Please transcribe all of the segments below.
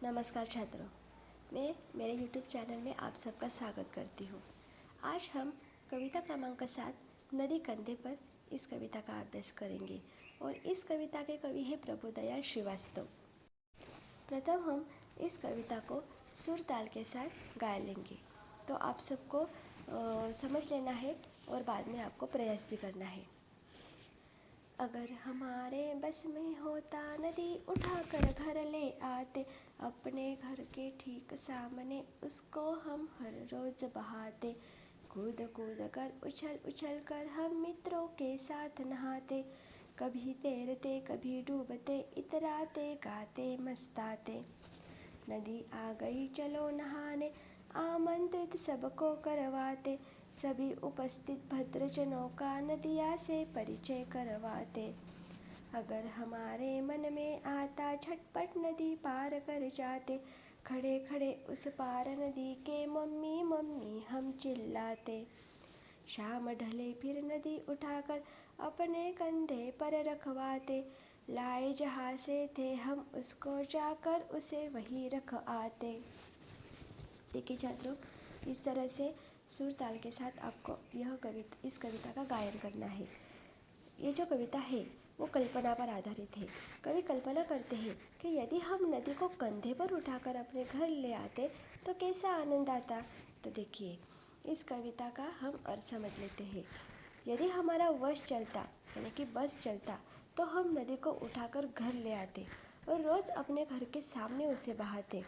नमस्कार छात्रों, मैं मेरे YouTube चैनल में आप सबका स्वागत करती हूँ। आज हम कविता क्रमांक 7 नदी कंधे पर इस कविता का अभ्यास करेंगे और इस कविता के कवि है प्रभुदयाल श्रीवास्तव। प्रथम हम इस कविता को सुर ताल के साथ गा लेंगे, तो आप सबको समझ लेना है और बाद में आपको प्रयास भी करना है। अगर हमारे बस में होता नदी उठाकर घर ले आते, अपने घर के ठीक सामने उसको हम हर रोज बहाते। कूद कूद कर उछल उछल कर हम मित्रों के साथ नहाते, कभी तैरते कभी डूबते, इतराते गाते मस्ताते। नदी आ गई चलो नहाने, आमंत्रित सबको करवाते, सभी उपस्थित भद्रजनों का नदिया से परिचय करवाते। अगर हमारे मन में आता झटपट नदी पार कर जाते, खड़े खड़े उस पार नदी के मम्मी मम्मी हम चिल्लाते। शाम ढले फिर नदी उठाकर अपने कंधे पर रखवाते, लाए जहाँ से थे हम उसको जाकर उसे वहीं रख आते। देखिए छात्रों, इस तरह से सुर ताल के साथ आपको इस कविता का गायन करना है। ये जो कविता है वो कल्पना पर आधारित है। कवि कल्पना करते हैं कि यदि हम नदी को कंधे पर उठाकर अपने घर ले आते तो कैसा आनंद आता। तो देखिए, इस कविता का हम अर्थ समझ लेते हैं। यदि हमारा वश चलता यानी कि बस चलता तो हम नदी को उठाकर घर ले आते और रोज़ अपने घर के सामने उसे बहाते।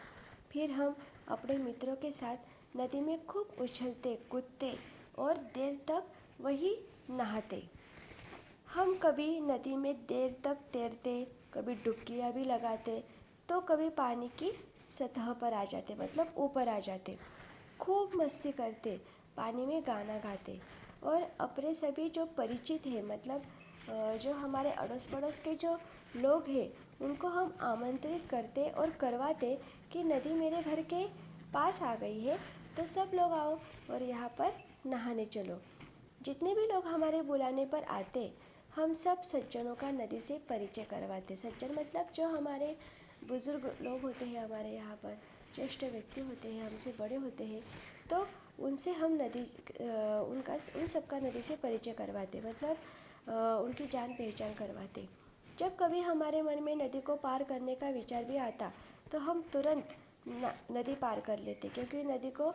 फिर हम अपने मित्रों के साथ नदी में खूब उछलते कूदते और देर तक वही नहाते। हम कभी नदी में देर तक तैरते, कभी डुबकियाँ भी लगाते, तो कभी पानी की सतह पर आ जाते, मतलब ऊपर आ जाते। खूब मस्ती करते, पानी में गाना गाते और अपने सभी जो परिचित हैं, मतलब जो हमारे अड़ोस पड़ोस के जो लोग हैं उनको हम आमंत्रित करते और करवाते कि नदी मेरे घर के पास आ गई है, तो सब लोग आओ और यहाँ पर नहाने चलो। जितने भी लोग हमारे बुलाने पर आते, हम सब सज्जनों का नदी से परिचय करवाते। सज्जन मतलब जो हमारे बुज़ुर्ग लोग होते हैं, हमारे यहाँ पर ज्येष्ठ व्यक्ति होते हैं, हमसे बड़े होते हैं, तो उनसे हम उन सबका नदी से परिचय करवाते, मतलब उनकी जान पहचान करवाते। जब कभी हमारे मन में नदी को पार करने का विचार भी आता तो हम तुरंत नदी पार कर लेते, क्योंकि नदी को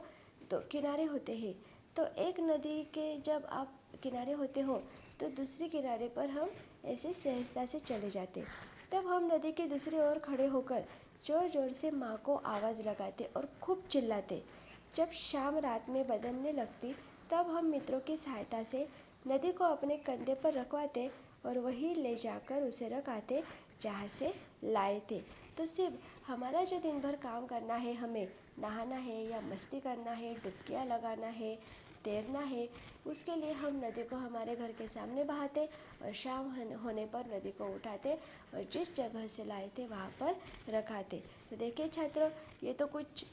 तो किनारे होते हैं। तो एक नदी के जब आप किनारे होते हो तो दूसरे किनारे पर हम ऐसे सहजता से चले जाते। तब हम नदी के दूसरी ओर खड़े होकर जोर जोर से माँ को आवाज़ लगाते और खूब चिल्लाते। जब शाम रात में बदलने लगती तब हम मित्रों की सहायता से नदी को अपने कंधे पर रखवाते और वहीं ले जाकर उसे रख आते जहाँ से लाए थे। तो सिर्फ हमारा जो दिन भर काम करना है, हमें नहाना है या मस्ती करना है, डुबकियाँ लगाना है, तैरना है, उसके लिए हम नदी को हमारे घर के सामने बहाते और शाम होने पर नदी को उठाते और जिस जगह से लाए थे वहाँ पर रखाते। तो देखिए छात्रों, ये तो कुछ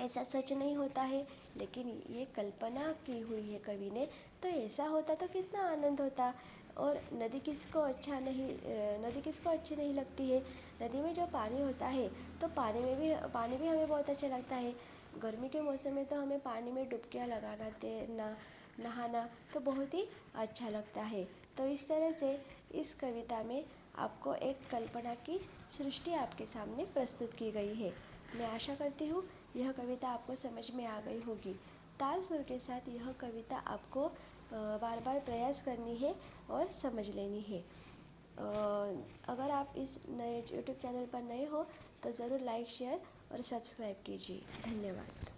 ऐसा सच नहीं होता है, लेकिन ये कल्पना की हुई है कवि ने। तो ऐसा होता तो कितना आनंद होता। और नदी किसको अच्छी नहीं लगती है। नदी में जो पानी होता है तो पानी भी हमें बहुत अच्छा लगता है। गर्मी के मौसम में तो हमें पानी में डुबकियाँ लगाना, तैरना, नहाना तो बहुत ही अच्छा लगता है। तो इस तरह से इस कविता में आपको एक कल्पना की सृष्टि आपके सामने प्रस्तुत की गई है। मैं आशा करती हूँ यह कविता आपको समझ में आ गई होगी। ताल सुर के साथ यह कविता आपको बार बार प्रयास करनी है और समझ लेनी है। अगर आप इस नए YouTube चैनल पर नए हो तो ज़रूर लाइक, शेयर और सब्सक्राइब कीजिए। धन्यवाद।